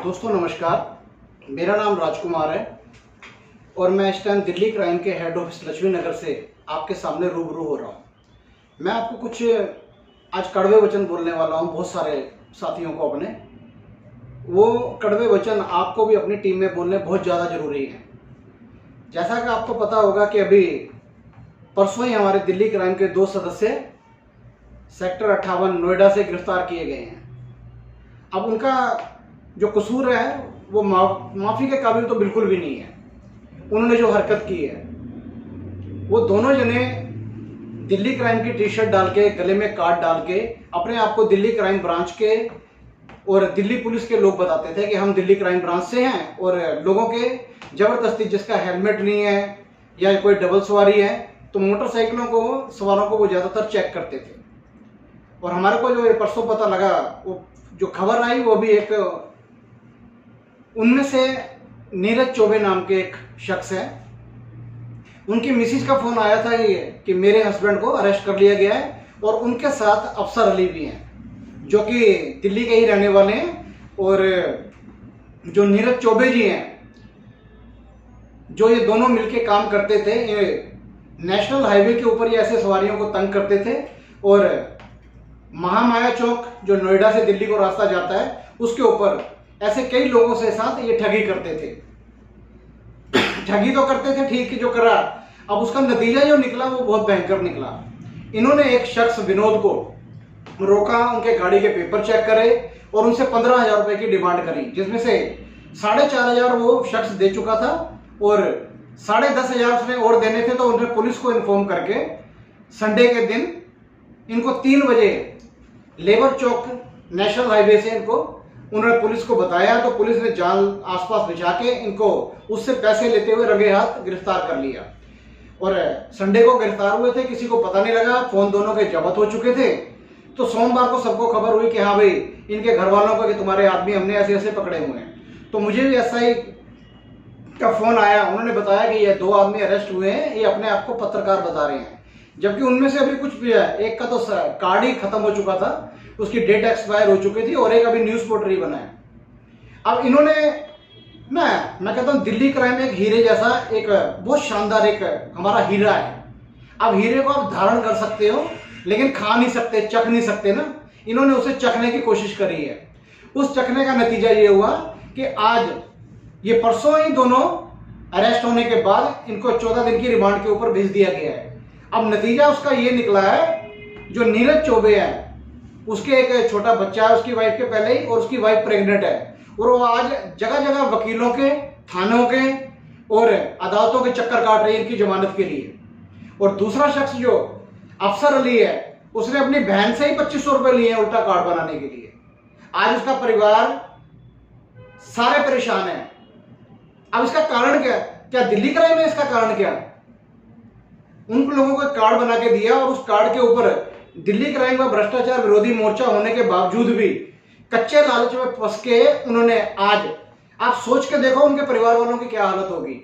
दोस्तों नमस्कार, मेरा नाम राजकुमार है और मैं इस टाइम दिल्ली क्राइम के हेड ऑफिस लक्ष्मी नगर से आपके सामने रूबरू हो रहा हूँ। मैं आपको कुछ आज कड़वे वचन बोलने वाला हूँ बहुत सारे साथियों को अपने। वो कड़वे वचन आपको भी अपनी टीम में बोलने बहुत ज़्यादा ज़रूरी है। जैसा कि आपको पता होगा कि अभी परसों ही हमारे दिल्ली क्राइम के 2 सदस्य सेक्टर 58 नोएडा से गिरफ्तार किए गए हैं। अब उनका जो कसूर है वो माफ़ी के काबिल तो बिल्कुल भी नहीं है। उन्होंने जो हरकत की है, वो दोनों जने दिल्ली क्राइम की टी शर्ट डाल के, गले में कार्ड डाल के अपने आप को दिल्ली क्राइम ब्रांच के और दिल्ली पुलिस के लोग बताते थे कि हम दिल्ली क्राइम ब्रांच से हैं, और लोगों के ज़बरदस्ती जिसका हेलमेट नहीं है या कोई डबल सवारी है तो मोटरसाइकिलों को सवारों को वो ज़्यादातर चेक करते थे। और हमारे को जो ये परसों पता लगा, वो जो खबर आई वो भी एक उनमें से नीरज चौबे नाम के एक शख्स है। उनकी मिसिज का फोन आया था कि मेरे हस्बैंड को अरेस्ट कर लिया गया है, और उनके साथ अफसर अली भी हैं जो कि दिल्ली के ही रहने वाले हैं। और जो नीरज चौबे जी हैं, जो ये दोनों मिलके काम करते थे, ये नेशनल हाईवे के ऊपर ये ऐसे सवारियों को तंग करते थे, और महामाया चौक जो नोएडा से दिल्ली को रास्ता जाता है उसके ऊपर ऐसे कई लोगों से साथ ये ठगी करते थे। ठगी तो करते थे, ठीक जो करा, अब उसका नतीजा जो निकला वो बहुत भयंकर निकला। इन्होंने एक शख्स विनोद को रोका, उनके गाड़ी के पेपर चेक करे और उनसे 15,000 रुपए की डिमांड करी, जिसमें से 4,500 वो शख्स दे चुका था और 10,500 उसने और देने थे। तो उन्होंने पुलिस को इन्फॉर्म करके संडे के दिन इनको 3 बजे लेबर चौक नेशनल हाईवे से इनको उन्होंने पुलिस को बताया। तो पुलिस ने जाल आसपास बिछा के इनको उससे पैसे लेते हुए रंगे हाथ गिरफ्तार कर लिया। और संडे को गिरफ्तार हुए थे, किसी को पता नहीं लगा, फोन दोनों के जब्त हो चुके थे। तो सोमवार को सबको खबर हुई कि हाँ भाई, इनके घर वालों को कि तुम्हारे आदमी हमने ऐसे ऐसे पकड़े हुए हैं। तो मुझे भी एसआई का फोन आया, उन्होंने बताया कि ये 2 आदमी अरेस्ट हुए हैं, ये अपने आप को पत्रकार बता रहे हैं, जबकि उनमें से अभी कुछ भी है। एक का तो कार्ड ही खत्म हो चुका था, उसकी डेट एक्सपायर हो चुकी थी, और एक अभी न्यूज पोर्टर ही बना है। अब इन्होंने मैं कहता हूँ दिल्ली क्राइम एक हीरे जैसा, एक बहुत शानदार एक हमारा हीरा है। अब हीरे को आप धारण कर सकते हो लेकिन खा नहीं सकते, चख नहीं सकते ना। इन्होंने उसे चखने की कोशिश करी है। उस चखने का नतीजा ये हुआ कि आज ये परसों ही दोनों अरेस्ट होने के बाद इनको 14 दिन की रिमांड के ऊपर भेज दिया गया है। अब नतीजा उसका ये निकला है, जो नीरज चौबे है उसके एक छोटा बच्चा है उसकी वाइफ के पहले ही, और उसकी वाइफ प्रेग्नेंट है, और वो आज जगह जगह वकीलों के, थानों के और अदालतों के चक्कर काट रही है इनकी जमानत के लिए। और दूसरा शख्स जो अफसर अली है, उसने अपनी बहन से ही 2500 रुपए लिए हैं उल्टा कार्ड बनाने के लिए। आज उसका परिवार सारे परेशान है। अब इसका कारण क्या दिल्ली क्राइम है? इसका कारण क्या? उन लोगों को कार्ड बना के दिया, और उस कार्ड के ऊपर दिल्ली क्राइम का भ्रष्टाचार विरोधी मोर्चा होने के बावजूद भी कच्चे लालच में फंस के उन्होंने आज, आप सोच के देखो उनके परिवार वालों की क्या हालत होगी।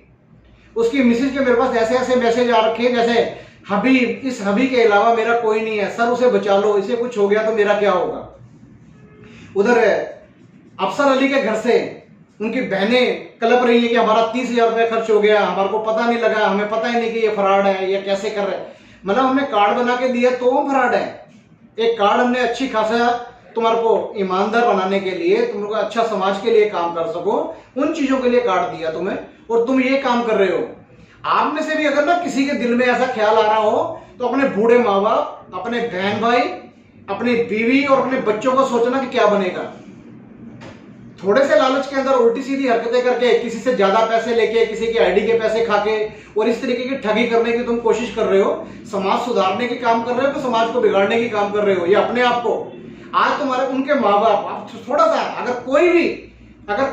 उसकी मिसेज के मेरे पास ऐसे ऐसे मैसेज आ रखे हैं, जैसे हबी, इस हबी के अलावा मेरा कोई नहीं है सर, उसे बचा लो, इसे कुछ हो गया तो मेरा क्या होगा। उधर अफसर अली के घर से उनकी बहनें कलप रही है कि हमारा 30,000 रुपये खर्च हो गया, हमारे को पता नहीं लगा, हमें पता ही नहीं कि ये फ्रॉड है, ये कैसे कर रहे हैं। मतलब हमने कार्ड बना के दिया तो वो फ्रॉड है। एक कार्ड हमने अच्छी खासा तुम्हारे को ईमानदार बनाने के लिए, तुम लोग अच्छा समाज के लिए काम कर सको, उन चीजों के लिए कार्ड दिया तुम्हें, और तुम ये काम कर रहे हो। आप में से भी अगर ना किसी के दिल में ऐसा ख्याल आ रहा हो तो अपने बूढ़े माँ बाप, अपने बहन भाई, अपनी बीवी और अपने बच्चों को सोचना कि क्या बनेगा। थोड़े से लालच के अंदर उल्टी सीधी हरकतें करके, किसी से ज्यादा पैसे लेके, किसी की आईडी के पैसे खाके और इस तरीके की ठगी करने की तुम कोशिश कर रहे हो। समाज सुधारने की काम कर रहे हो कि समाज को बिगाड़ने की काम कर रहे हो? ये अपने आप को आज तुम्हारे उनके माँ बाप, आप थोड़ा सा अगर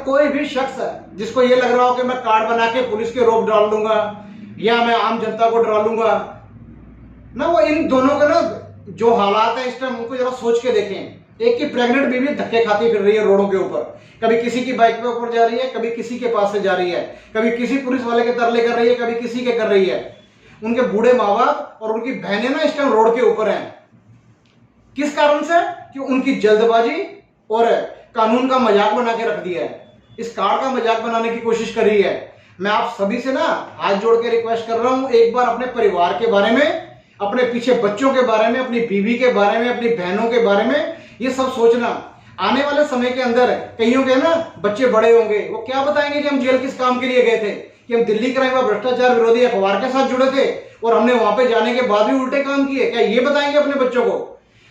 कोई भी शख्स जिसको ये लग रहा हो कि मैं कार्ड बना के पुलिस के रोप डाल दूंगा या मैं आम जनता को डरा लूंगा ना, वो इन दोनों का ना जो हालात है इस टाइम उनको जरा सोच के देखें। एक की प्रेग्नेंट बीवी धक्के खाती फिर रही है रोडों के ऊपर, कभी किसी की बाइक पे ऊपर जा रही है, कभी किसी के पास से जा रही है, कभी किसी पुलिस वाले के तरले कर रही है, कभी किसी के कर रही है। उनके बूढ़े माँ बाप और उनकी बहनें ना इस टाइम रोड के ऊपर हैं। किस कारण से? कि उनकी जल्दबाजी और कानून का मजाक बना के रख दिया है। इस कार्ड का मजाक बनाने की कोशिश करी है। मैं आप सभी से ना हाथ जोड़ के रिक्वेस्ट कर रहा हूं, एक बार अपने परिवार के बारे में, अपने पीछे बच्चों के बारे में, अपनी बीवी के बारे में, अपनी बहनों के बारे में ये सब सोचना। आने वाले समय के अंदर कईयों के ना बच्चे बड़े होंगे, वो क्या बताएंगे कि हम जेल किस काम के लिए गए थे, कि हम दिल्ली क्राइम व भ्रष्टाचार विरोधी अखबार के साथ जुड़े थे और हमने वहां पे जाने के बाद भी उल्टे काम किए। क्या ये बताएंगे अपने बच्चों को?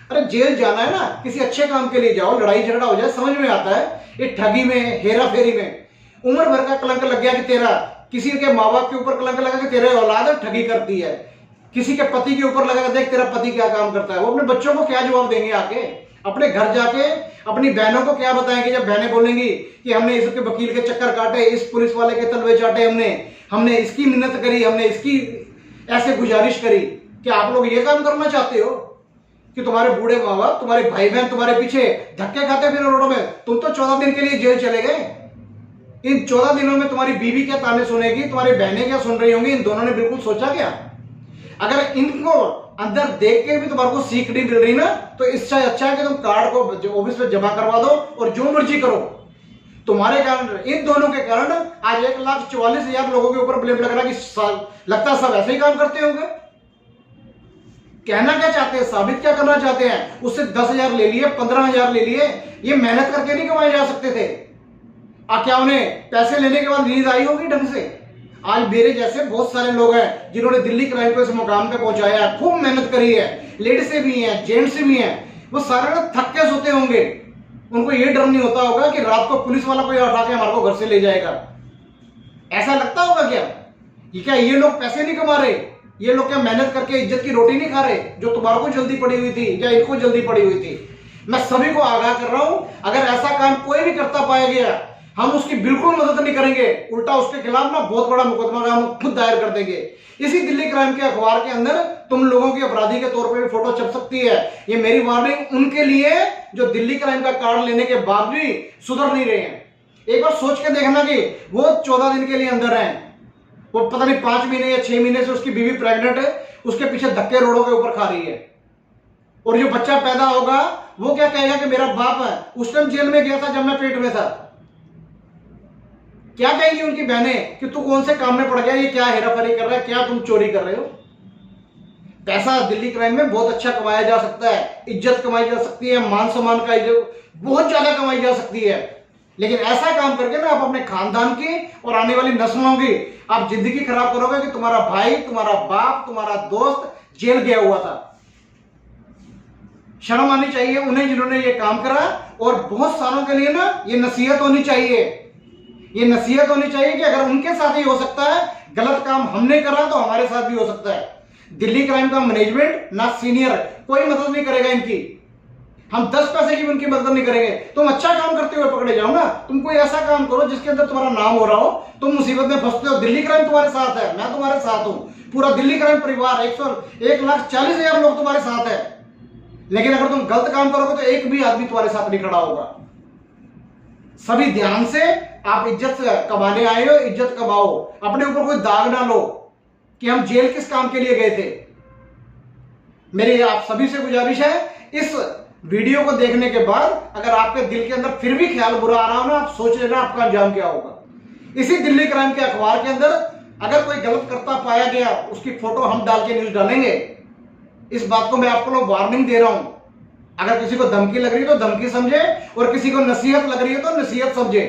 अरे जेल जाना है ना, किसी अच्छे काम के लिए जाओ, लड़ाई झगड़ा हो जाए समझ में आता है। ये ठगी में, हेरा फेरी में उम्र भर का कलंक लग गया कि तेरा, किसी के माँ बाप के ऊपर कलंक लगा कि तेरे औलाद ठगी करती है, किसी के पति के ऊपर लगा देख तेरा पति क्या काम करता है। वो अपने बच्चों को क्या जवाब देंगे आके? अपने घर जाके अपनी बहनों को क्या बताएंगे जब बहनें बोलेंगी कि हमने इसके वकील के चक्कर काटे, इस पुलिस वाले के तलवे चाटे, हमने इसकी मिन्नत करी, हमने इसकी ऐसे गुजारिश करी। क्या आप लोग ये काम करना चाहते हो कि तुम्हारे बूढ़े माँ बाप, तुम्हारे भाई बहन तुम्हारे पीछे धक्के खाते फिर रोडों में? तुम तो 14 दिन के लिए जेल चले गए। इन 14 दिनों में तुम्हारी बीवी क्या ताने सुनेगी, तुम्हारी बहनें क्या सुन रही होंगी? इन दोनों ने बिल्कुल सोचा क्या? अगर इनको अंदर देख के भी तुम्हारे को सीख नहीं मिल रही ना, तो इससे अच्छा है कि तुम कार्ड को ऑफिस में जमा करवा दो और जो मर्जी करो। तुम्हारे कारण, इन दोनों के कारण आज 1,44,000 लोगों के ऊपर ब्लेम लग रहा है कि लगता सब ऐसे ही काम करते होंगे। कहना क्या चाहते हैं, साबित क्या करना चाहते हैं? उससे 10,000 ले लिए, 15,000 ले लिए, ये मेहनत करके नहीं कमाए जा सकते थे? क्या उन्हें पैसे लेने के बाद नींद आई होगी ढंग से? आज मेरे जैसे बहुत सारे लोग हैं जिन्होंने दिल्ली क्राइम को इस मुकाम पे पहुंचाया है, खूब मेहनत करी है, लेडीज से भी हैं, जेंट्स से भी हैं, वो सारे ना थक के सोते होंगे। उनको ये डर नहीं होता होगा कि रात को पुलिस वाला कोई उठा के हमारे को घर से ले जाएगा। ऐसा लगता होगा क्या? ये लोग पैसे नहीं कमा रहे? ये लोग क्या मेहनत करके इज्जत की रोटी नहीं खा रहे जो तुम्हारे को जल्दी पड़ी हुई थी या इनको जल्दी पड़ी हुई थी? मैं सभी को आगाह कर रहा हूं, अगर ऐसा काम कोई भी करता पाया गया, हम उसकी बिल्कुल मदद नहीं करेंगे, उल्टा उसके खिलाफ ना बहुत बड़ा मुकदमा हम खुद दायर कर देंगे। इसी दिल्ली क्राइम के अखबार के अंदर तुम लोगों की अपराधी के तौर पे भी फोटो छप सकती है। ये मेरी वार्निंग उनके लिए जो दिल्ली क्राइम का कार्ड लेने के बाद भी सुधर नहीं रहे हैं। एक बार सोच के देखना कि वो 14 दिन के लिए अंदर हैं, वो पता नहीं 5 महीने या 6 महीने से उसकी बीवी प्रेग्नेंट है, उसके पीछे धक्के रोडों के ऊपर खा रही है, और जो बच्चा पैदा होगा वो क्या कहेगा कि मेरा बाप है, उस टाइम जेल में गया था जब मैं पेट में था। क्या कहेंगी उनकी बहनें कि तू कौन से काम में पड़ गया, ये क्या हेराफेरी कर रहा है, क्या तुम चोरी कर रहे हो? पैसा दिल्ली क्राइम में बहुत अच्छा कमाया जा सकता है, इज्जत कमाई जा सकती है, मान सम्मान का बहुत ज्यादा कमाई जा सकती है। लेकिन ऐसा काम करके ना आप अपने खानदान की और आने वाली नस्लों की आप जिंदगी खराब करोगे कि तुम्हारा भाई, तुम्हारा बाप, तुम्हारा दोस्त जेल गया हुआ था। शर्म आनी चाहिए उन्हें जिन्होंने ये काम करा। और बहुत सालों के लिए ना ये नसीहत होनी चाहिए, ये नसीहत होनी चाहिए कि अगर उनके साथ ही हो सकता है, गलत काम हमने करा तो हमारे साथ भी हो सकता है। दिल्ली क्राइम का मैनेजमेंट ना सीनियर कोई मदद नहीं करेगा इनकी, हम 10 पैसे की भी उनकी मदद नहीं करेंगे। तुम अच्छा काम करते हुए पकड़े जाओ ना, तुम कोई ऐसा काम करो जिसके अंदर तुम्हारा नाम हो रहा हो, तुम मुसीबत में फंसते हो, दिल्ली क्राइम तुम्हारे साथ है, मैं तुम्हारे साथ हूं, पूरा दिल्ली क्राइम परिवार 1,40,000 लोग तुम्हारे साथ है। लेकिन अगर तुम गलत काम करोगे तो एक भी आदमी तुम्हारे साथ नहीं खड़ा होगा। सभी ध्यान से, आप इज्जत कमाने आए हो, इज्जत कमाओ, अपने ऊपर कोई दाग ना लो कि हम जेल किस काम के लिए गए थे। मेरी आप सभी से गुजारिश है, इस वीडियो को देखने के बाद अगर आपके दिल के अंदर फिर भी ख्याल बुरा आ रहा हो ना, आप सोच लेना आपका अंजाम क्या होगा। इसी दिल्ली क्राइम के अखबार के अंदर अगर कोई गलत करता पाया गया, उसकी फोटो हम डाल के न्यूज डालेंगे। इस बात को मैं आपको लोग वार्निंग दे रहा हूं। अगर किसी को धमकी लग रही है तो धमकी समझे, और किसी को नसीहत लग रही है तो नसीहत समझे।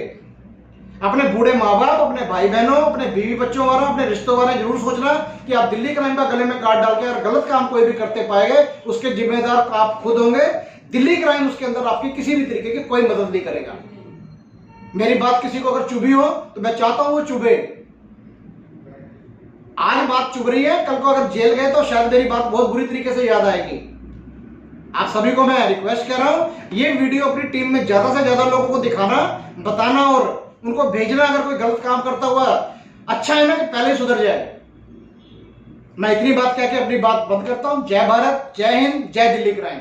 अपने बूढ़े माँ बाप, अपने भाई बहनों, अपने बीवी बच्चों वाला, अपने रिश्तों वाले जरूर सोचना कि आप दिल्ली क्राइम का गले में काट डाल के अगर गलत काम कोई भी करते पाएंगे, उसके जिम्मेदार आप खुद होंगे। दिल्ली क्राइम उसके अंदर आपकी किसी भी तरीके की कोई मदद नहीं करेगा। मेरी बात किसी को अगर चुभी हो तो मैं चाहता हूं वो चुभे। आज बात चुभ रही है, कल को अगर जेल गए तो शायद मेरी बात बहुत बुरी तरीके से याद आएगी। आप सभी को मैं रिक्वेस्ट कर रहा हूं, ये वीडियो अपनी टीम में ज्यादा से ज्यादा लोगों को दिखाना, बताना और उनको भेजना। अगर कोई गलत काम करता हुआ अच्छा है ना कि पहले ही सुधर जाए। मैं इतनी बात कह के अपनी बात बंद करता हूं। जय भारत, जय हिंद, जय दिल्ली क्राइम।